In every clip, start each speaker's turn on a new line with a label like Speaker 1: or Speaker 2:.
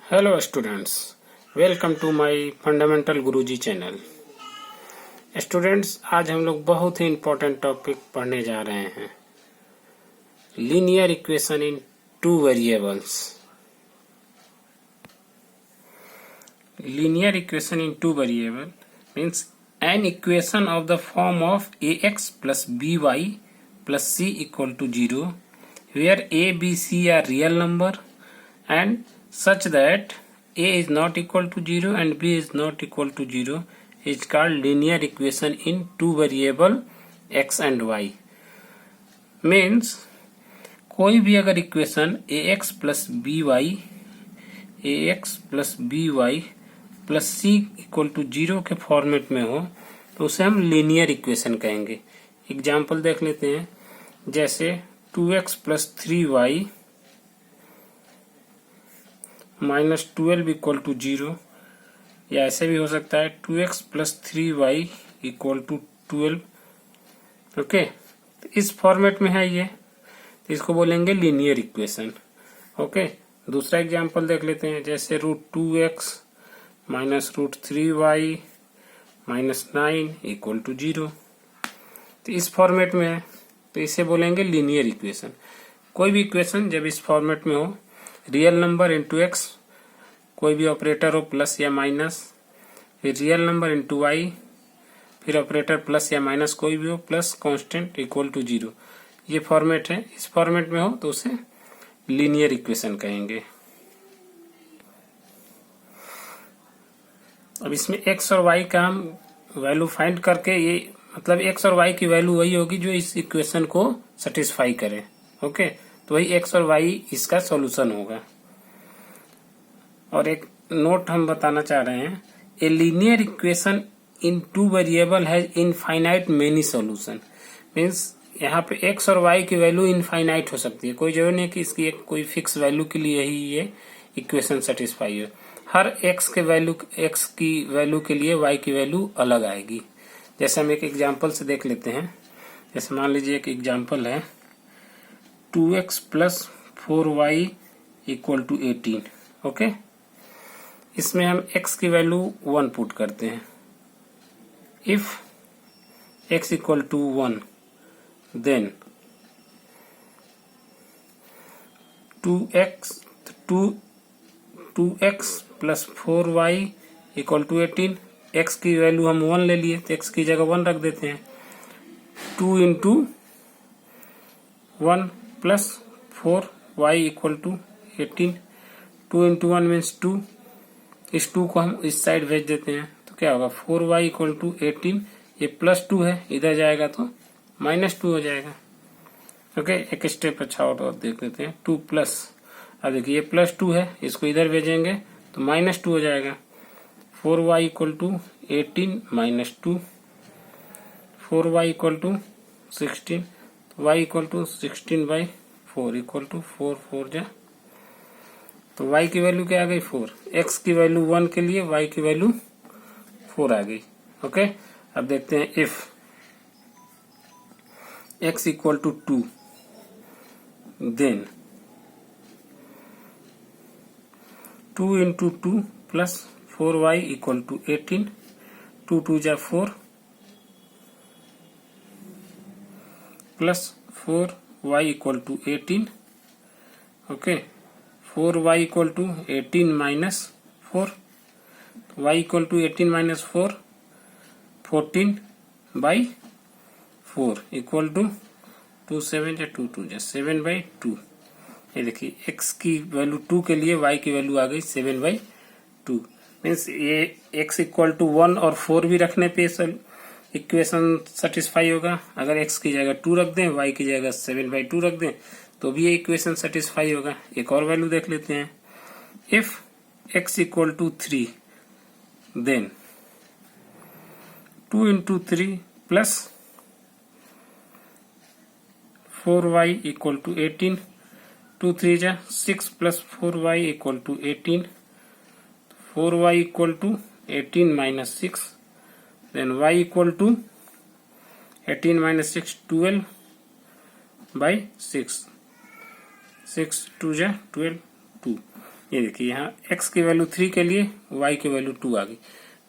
Speaker 1: Hello students, welcome to my fundamental Guruji channel. Students, आज हम लोग बहुत ही इम्पोर्टेंट टॉपिक पढ़ने जा रहे हैं, linear equation in two variables. Linear equation in two variable means an equation of the form of ax plus by plus c equal to 0 where a, b, c are real number and such that a is not equal to 0 and b is not equal to 0 is called linear equation in two variable x and y। means कोई भी अगर equation ax plus by plus c equal to 0 के format में हो तो उसे हम linear equation कहेंगे। एग्जाम्पल देख लेते हैं, जैसे 2x plus 3y minus 12 equal to 0, या ऐसे भी हो सकता है 2x plus 3y equal to 12। Okay, तो इस फॉर्मेट में है ये, तो इसको बोलेंगे लीनियर इक्वेशन। ओके, दूसरा एग्जाम्पल देख लेते हैं, जैसे √2x minus √3y minus 9 equal to 0, तो इस फॉर्मेट में है, तो इसे बोलेंगे लीनियर इक्वेशन। कोई भी इक्वेशन जब इस फॉर्मेट में हो, रियल नंबर इंटू एक्स, कोई भी ऑपरेटर हो प्लस या माइनस, फिर रियल नंबर इंटू वाई, फिर ऑपरेटर प्लस या माइनस कोई भी हो, प्लस कांस्टेंट इक्वल टू 0, ये फॉर्मेट है। इस फॉर्मेट में हो तो उसे लीनियर इक्वेशन कहेंगे। अब इसमें x और y का हम वैल्यू फाइंड करके, ये मतलब x और y की वैल्यू वही होगी जो इस इक्वेशन को सेटिस्फाई करे। ओके, तो वही x और y इसका सॉल्यूशन होगा। और एक नोट हम बताना चाह रहे हैं, a linear equation in two variable has infinite many solution. Means यहाँ पे x और y की वैल्यू इनफाइनाइट हो सकती है, कोई जरूरी नहीं कि इसकी एक कोई फिक्स वैल्यू के लिए ही ये इक्वेशन सेटिस्फाई हो। हर x की वैल्यू के लिए y की वैल्यू अलग आएगी। जैसे हम एक एग्जांपल से देख लेते हैं, जैसे मान लीजिए एक एग्जांपल है 2x plus 4y equal to 18। Okay, इसमें हम x की वैल्यू 1 पुट करते हैं। If x equal to 1 then 2x plus 4y equal to 18। x की वैल्यू हम 1 ले लिए तो x की जगह 1 रख देते हैं। 2 into 1 plus 4y equal to 18। 2 into 1 means 2, इस 2 को हम इस साइड भेज देते हैं तो क्या होगा, 4y इक्वल टू 18। ये प्लस 2 है, इधर जाएगा तो माइनस 2 हो जाएगा। ओके, एक स्टेप अच्छा और देख लेते हैं, 2 प्लस, अब देखिए ये प्लस 2 है, इसको इधर भेजेंगे तो माइनस 2 हो जाएगा। 4y equal to 18 minus 2, 4y equal to 16, y equal to 16/4 equal to 4 4 जा, तो y की वैल्यू क्या आ गई 4, x की वैल्यू 1 के लिए y की वैल्यू 4 आ गई। ओके, अब देखते हैं if x equal to 2 then 2 into 2 plus 4y equal to 18, 2 2 जा 4 plus 4y equal to 18। Okay, 4y equal to 18 minus 4, y equal to 18 minus 4, 14/4 equal to 2 7 या 2 2 जा 7/2। ये देखिए x की वैल्यू 2 के लिए y की वैल्यू आ गई 7/2। मीन्स ये x इक्वल टू 1 और 4 भी रखने पे इक्वेशन सेटिस्फाई होगा। अगर x की जगह 2 रख दें, y की जगह 7/2 रख दें तो भी ये इक्वेशन सेटिस्फाई होगा। एक और वैल्यू देख लेते हैं, if x equal to 3 then 2 into 3 plus 4y equal to 18, 2 3 जा 6 plus 4y equal to 18, 4y equal to 18 minus 6, then y equal to 18 minus 6 12/6, 6 2 जा 12 2। ये देखिए यहाँ x की वैल्यू 3 के लिए y की वैल्यू 2 आ गई।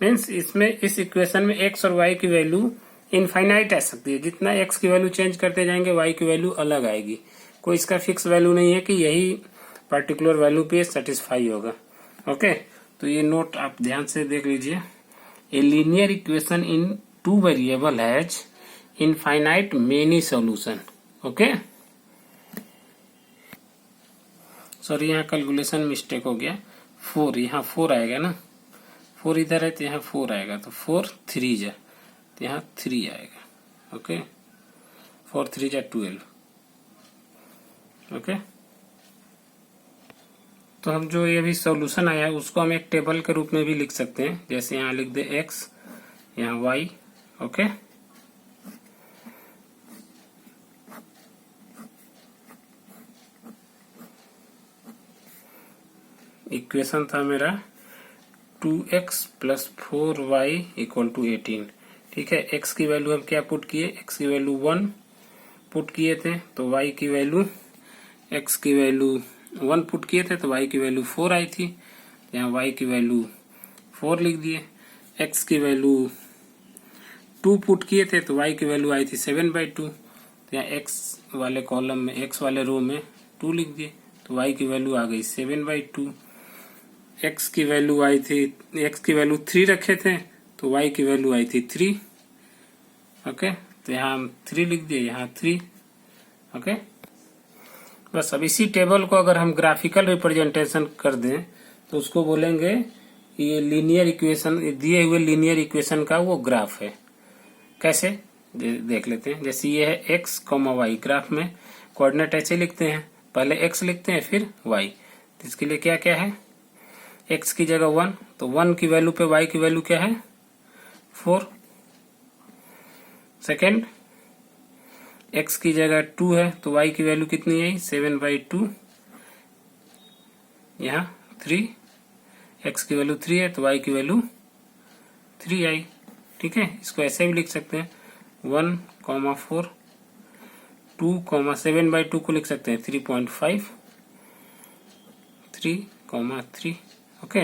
Speaker 1: मीन्स इसमें इस इक्वेशन में x और y की वैल्यू इनफाइनाइट आ सकती है। जितना x की वैल्यू चेंज करते जाएंगे y की वैल्यू अलग आएगी। कोई इसका फिक्स वैल्यू नहीं है कि यही पर्टिकुलर वैल्यू पे सेटिस्फाई होगा। ओके, तो ये नोट आप ध्यान से देख लीजिए। A linear equation in two variable has infinite many solution. Okay, sorry यहाँ कैलकुलेशन मिस्टेक हो गया। 4 यहाँ 4 आएगा ना, 4 इधर है तो यहाँ 4 आएगा, तो 4 3 जा तो यहाँ 3 आएगा। ओके, 4 3 जा 12। ओके, तो हम जो ये भी सॉल्यूशन आया है उसको हम एक टेबल के रूप में भी लिख सकते हैं। जैसे यहाँ लिख दे x, यहाँ y। ओके, इक्वेशन था मेरा 2x + 4y = 18। ठीक है, x की वैल्यू हम क्या पुट किए, x की वैल्यू 1 पुट किए थे, तो y की वैल्यू, x की वैल्यू 1 पुट किए थे तो y की वैल्यू 4 आई थी। यहाँ y की वैल्यू 4 लिख दिए। x की वैल्यू 2 पुट किए थे तो y की वैल्यू आई थी 7/2। तो यहाँ x वाले कॉलम में, x वाले रो में 2 लिख दिए, तो y की वैल्यू आ गई 7/2। x की वैल्यू आई थी, x की वैल्यू 3 रखे थे तो y की वैल्यू आई थी 3। ओके, तो यहाँ हम 3 लिख दिए, यहाँ 3। ओके, बस अब इसी टेबल को अगर हम ग्राफिकल रिप्रेजेंटेशन कर दें तो उसको बोलेंगे ये लीनियर इक्वेशन, दिए हुए लीनियर इक्वेशन का वो ग्राफ है। कैसे देख लेते हैं। जैसे ये है x, y, ग्राफ में कोऑर्डिनेट ऐसे लिखते हैं, पहले x लिखते हैं फिर y। तो इसके लिए क्या क्या है, x की जगह 1, तो 1 की वैल्यू पे y की वैल्यू क्या है 4। सेकेंड, x की जगह 2 है तो y की वैल्यू कितनी आई 7/2। यहाँ 3, x की वैल्यू 3 है तो y की वैल्यू 3 आई। ठीक है, इसको ऐसे भी लिख सकते हैं 1, 4, 2, 7/2 को लिख सकते हैं 3.5, 3, 3। ओके,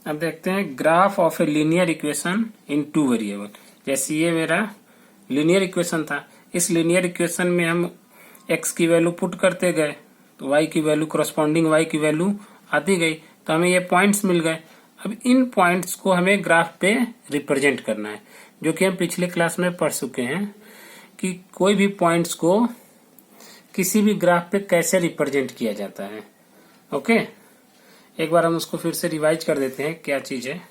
Speaker 1: अब देखते हैं graph of a linear equation in 2 variable. जैसे ये मेरा लीनियर इक्वेशन था, इस लीनियर इक्वेशन में हम x की वैल्यू पुट करते गए तो y की वैल्यू, करस्पॉन्डिंग y की वैल्यू आती गई, तो हमें ये पॉइंट्स मिल गए। अब इन पॉइंट्स को हमें ग्राफ पे रिप्रेजेंट करना है, जो कि हम पिछले क्लास में पढ़ चुके हैं कि कोई भी पॉइंट्स को किसी भी ग्राफ पे कैसे रिप्रेजेंट किया जाता है। ओके, एक बार हम उसको फिर से रिवाइज कर देते हैं क्या चीज है।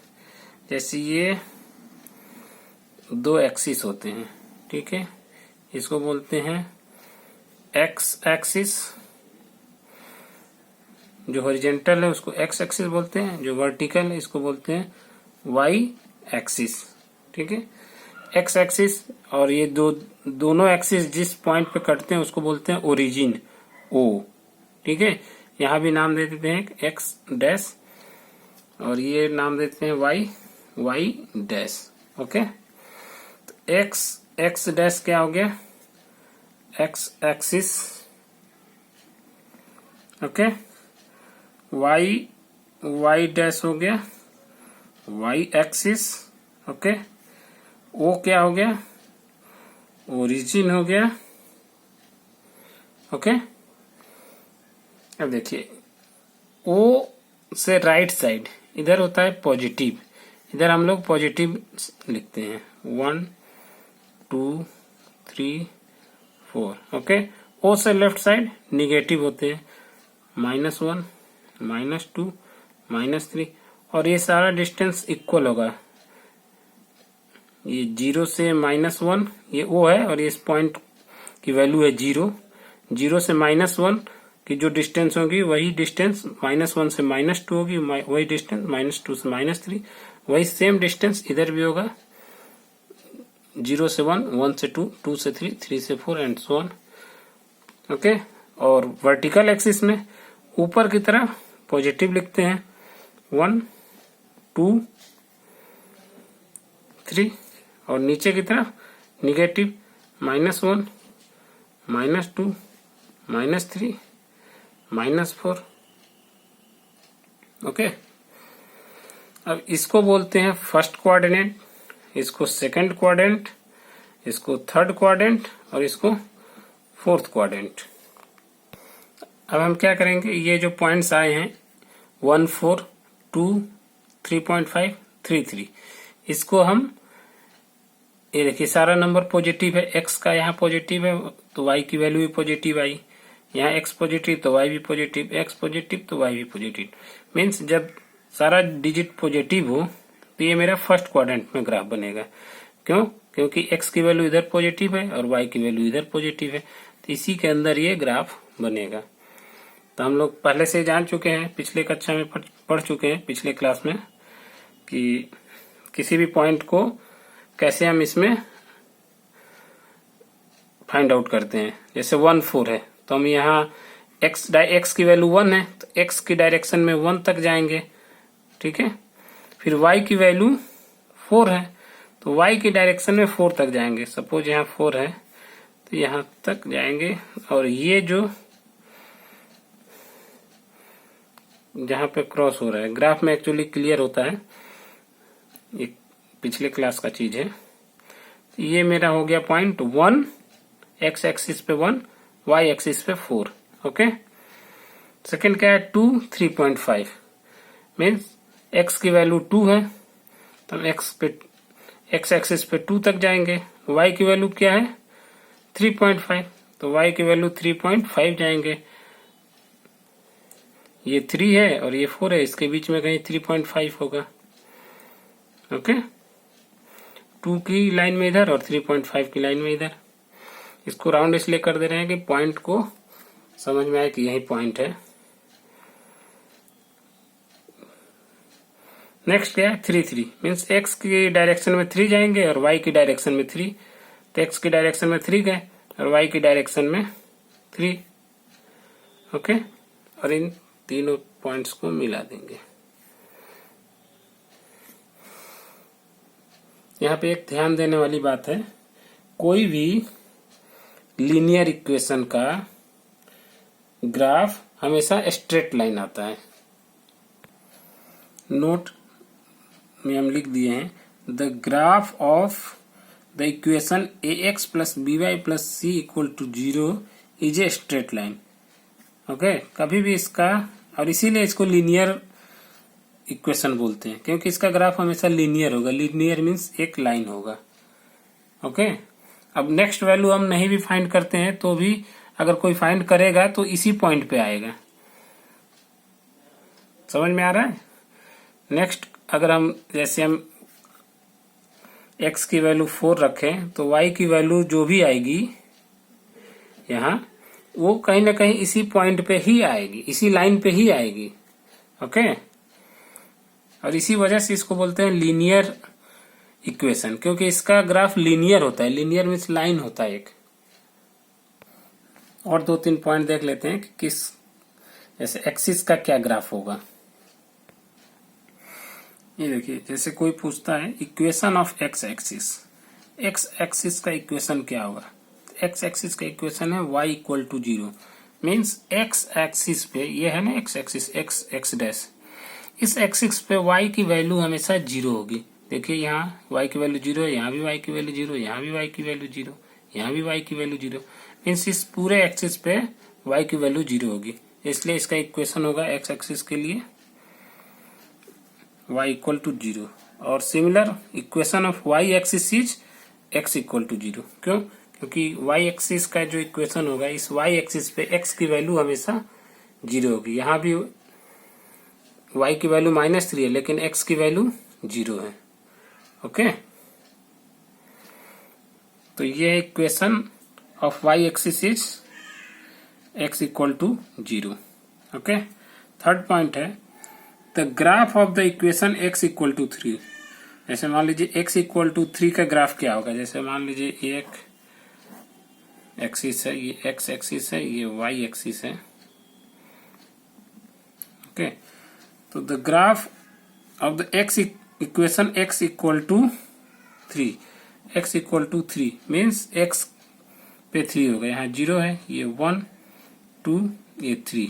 Speaker 1: जैसे ये 2 एक्सिस होते हैं, ठीक है, इसको बोलते हैं x एक्सिस, जो हॉरिजेंटल है उसको x एक्सिस बोलते हैं, जो वर्टिकल है इसको बोलते हैं y एक्सिस। ठीक है, x एक्सिस और ये दोनों एक्सिस जिस पॉइंट पे कटते हैं उसको बोलते हैं ओरिजिन O। ठीक है, यहाँ भी नाम दे देते हैं x डैश और ये नाम देते हैं y डैश। ओके, तो x डैश क्या हो गया, x axis. Okay, y dash हो गया y एक्सिस। ओके, O क्या हो गया, ओरिजिन हो गया। ओके, अब देखिए O से राइट साइड इधर होता है पॉजिटिव, इधर हम लोग पॉजिटिव लिखते हैं 1 2 3 4। ओके, O से लेफ्ट साइड निगेटिव होते हैं -1 -2 -3, और ये सारा डिस्टेंस इक्वल होगा। ये 0 से -1 ये O है और इस पॉइंट की वैल्यू है 0। 0 से -1 की जो डिस्टेंस होगी वही डिस्टेंस -1 से -2 होगी, वही डिस्टेंस -2 से -3, वही सेम डिस्टेंस इधर भी होगा। 0 से 1, 1 से 2, 2 से 3, 3 से 4 एंड सो ऑन। ओके, और वर्टिकल एक्सिस में ऊपर की तरफ पॉजिटिव लिखते हैं 1 2 3, और नीचे की तरफ निगेटिव -1 -2 -3 -4। ओके, अब इसको बोलते हैं फर्स्ट क्वाड्रेंट, इसको सेकंड क्वाड्रेंट, इसको थर्ड क्वाड्रेंट और इसको फोर्थ क्वाड्रेंट। अब हम क्या करेंगे, ये जो पॉइंट्स आए हैं 1, 4, 2, 3.5, 3, 3, इसको हम, ये देखिए सारा नंबर पॉजिटिव है, x का यहाँ पॉजिटिव है तो y की वैल्यू भी पॉजिटिव आई, यहाँ x पॉजिटिव तो y भी पॉजिटिव, x पॉजिटिव तो y भी पॉजिटिव। मीन्स जब सारा डिजिट पॉजिटिव हो तो ये मेरा फर्स्ट क्वाड्रेंट में ग्राफ बनेगा। क्यों? क्योंकि x की वैल्यू इधर पॉजिटिव है और y की वैल्यू इधर पॉजिटिव है, तो इसी के अंदर ये ग्राफ बनेगा। तो हम लोग पहले से जान चुके हैं, पिछले कक्षा में पढ़ चुके हैं, पिछले क्लास में, कि किसी भी पॉइंट को कैसे हम इसमें फाइंड आउट करते हैं। जैसे 1, 4 है तो हम यहाँ x की वैल्यू 1 है तो x की डायरेक्शन में 1 तक जाएंगे, ठीक है। फिर y की वैल्यू 4 है तो y की डायरेक्शन में 4 तक जाएंगे। सपोज यहाँ 4 है तो यहाँ तक जाएंगे, और ये जो जहाँ पे क्रॉस हो रहा है, ग्राफ में एक्चुअली क्लियर होता है, ये पिछले क्लास का चीज है। तो ये मेरा हो गया पॉइंट 1, x एक्सिस पे 1, y एक्सिस पे 4। ओके, सेकंड क्या है 2, 3.5, मीन्स x की वैल्यू 2 है तो हम x एक्सिस पे 2 तक जाएंगे। y की वैल्यू क्या है 3.5, तो y की वैल्यू 3.5 जाएंगे। ये 3 है और ये 4 है, इसके बीच में कहीं 3.5 होगा। ओके, 2 की लाइन में इधर और 3.5 की लाइन में इधर। इसको राउंड इसलिए कर दे रहे हैं कि पॉइंट को समझ में आए कि यही पॉइंट है। नेक्स्ट क्या है 3, 3, मीन्स x की डायरेक्शन में 3 जाएंगे और y की डायरेक्शन में 3, तो x की डायरेक्शन में 3 गए और y की डायरेक्शन में 3। ओके, और इन तीनों पॉइंट्स को मिला देंगे। यहाँ पे एक ध्यान देने वाली बात है, कोई भी लीनियर इक्वेशन का ग्राफ हमेशा स्ट्रेट लाइन आता है। नोट में हम लिख दिए हैं, the graph of the equation ax plus by plus c equal to 0 is a straight line. Okay, कभी भी इसका, और इसीलिए इसको लीनियर इक्वेशन बोलते हैं, क्योंकि इसका ग्राफ हमेशा लीनियर होगा। लीनियर मीन्स एक लाइन होगा। ओके, अब नेक्स्ट वैल्यू हम नहीं भी फाइंड करते हैं तो भी अगर कोई फाइंड करेगा तो इसी पॉइंट पे आएगा। समझ में आ रहा है? नेक्स्ट अगर हम, जैसे हम x की वैल्यू 4 रखें तो y की वैल्यू जो भी आएगी यहाँ, वो कहीं ना कहीं इसी पॉइंट पे ही आएगी, इसी लाइन पे ही आएगी। ओके, और इसी वजह से इसको बोलते हैं लीनियर इक्वेशन, क्योंकि इसका ग्राफ लीनियर होता है। लीनियर मीन्स लाइन होता है एक। और 2-3 पॉइंट देख लेते हैं कि किस, जैसे एक्सिस का क्या ग्राफ होगा। ये देखिए, जैसे कोई पूछता है equation of X axis, X axis का इक्वेशन क्या होगा। एक्स एक्सिस का इक्वेशन है y equal to 0, means X axis पे, ये है ना X axis, X X dash, इस एक्सिस पे y की वैल्यू हमेशा 0 होगी। देखिए यहाँ y की वैल्यू 0 है, यहाँ भी y की वैल्यू 0, यहाँ भी y की वैल्यू 0, यहाँ भी y की वैल्यू 0, मीन्स इस पूरे एक्सिस पे y की वैल्यू 0 होगी। इसलिए इसका इक्वेशन होगा एक्स एक्सिस के लिए y इक्वल टू 0। और similar equation of y axis is x equal to 0। क्यों? क्योंकि y एक्सिस का जो इक्वेशन होगा, इस y एक्सिस पे x की वैल्यू हमेशा 0 होगी। यहाँ भी y की वैल्यू -3 है लेकिन x की वैल्यू 0 है। ओके, तो ये equation of y axis is x equal to 0। Okay, third point है the graph of the equation x equal to 3। जैसे मान लीजिए x इक्वल टू 3 का ग्राफ क्या होगा। जैसे मान लीजिए एक एक्सिस है, ये x एक्सिस है, ये y एक्सिस है। ओके, तो the graph of the x equation x equal to 3, x equal to 3 means x पे 3 होगा। यहाँ 0 है, ये 1, 2, ये 3।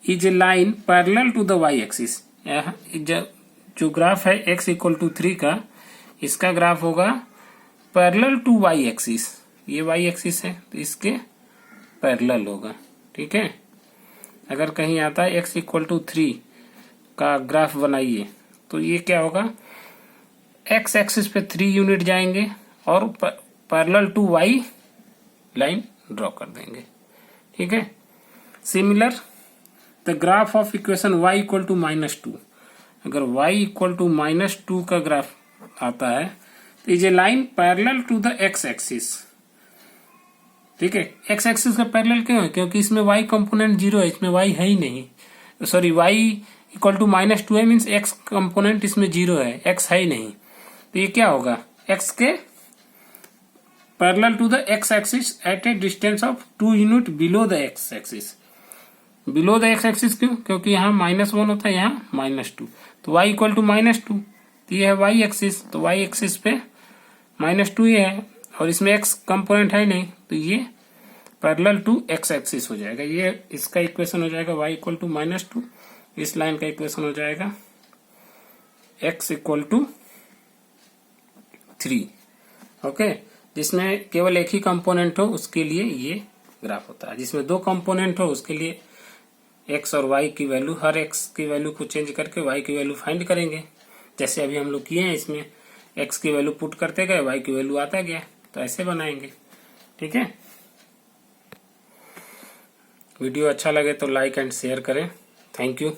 Speaker 1: Is a line parallel to the Y axis. जो ग्राफ है x इक्वल टू 3 का, इसका ग्राफ होगा पैरेलल टू वाई एक्सिस। ये वाई एक्सिस है तो इसके पैरेलल होगा। ठीक है, अगर कहीं आता है x इक्वल टू 3 का ग्राफ बनाइए तो ये क्या होगा, x एक्सिस पे 3 यूनिट जाएंगे और parallel to y line draw कर देंगे। ठीक है, similar the graph of equation y equal to -2। अगर y इक्वल टू -2 का ग्राफ आता है तो is a line parallel to the x axis. ठीक है, x एक्सिस का पैरेलल क्यों है, क्योंकि इसमें y कंपोनेंट 0 है, इसमें y है ही नहीं। सॉरी, y इक्वल टू -2 है मीन्स x कंपोनेंट इसमें 0 है, x है ही नहीं। तो ये क्या होगा, x के parallel to the x axis at a distance of 2 unit below the x axis. Below the x axis क्यों, क्योंकि यहाँ -1 होता है, यहाँ -2, तो y इक्वल टू -2, तो ये है y एक्सिस, तो y एक्सिस पे -2 ही है और इसमें x कंपोनेंट है नहीं, तो ये पैरेलल टू x एक्सिस हो जाएगा। ये इसका इक्वेशन हो जाएगा y इक्वल टू -2। इस लाइन का इक्वेशन हो जाएगा x इक्वल टू 3। ओके, जिसमें केवल एक ही कंपोनेंट हो उसके लिए ये ग्राफ होता है, जिसमें 2 कंपोनेंट हो उसके लिए x और y की वैल्यू, हर x की वैल्यू को चेंज करके y की वैल्यू फाइंड करेंगे। जैसे अभी हम लोग किए हैं, इसमें x की वैल्यू पुट करते गए, y की वैल्यू आता गया, तो ऐसे बनाएंगे। ठीक है, वीडियो अच्छा लगे तो लाइक एंड शेयर करें। Thank you.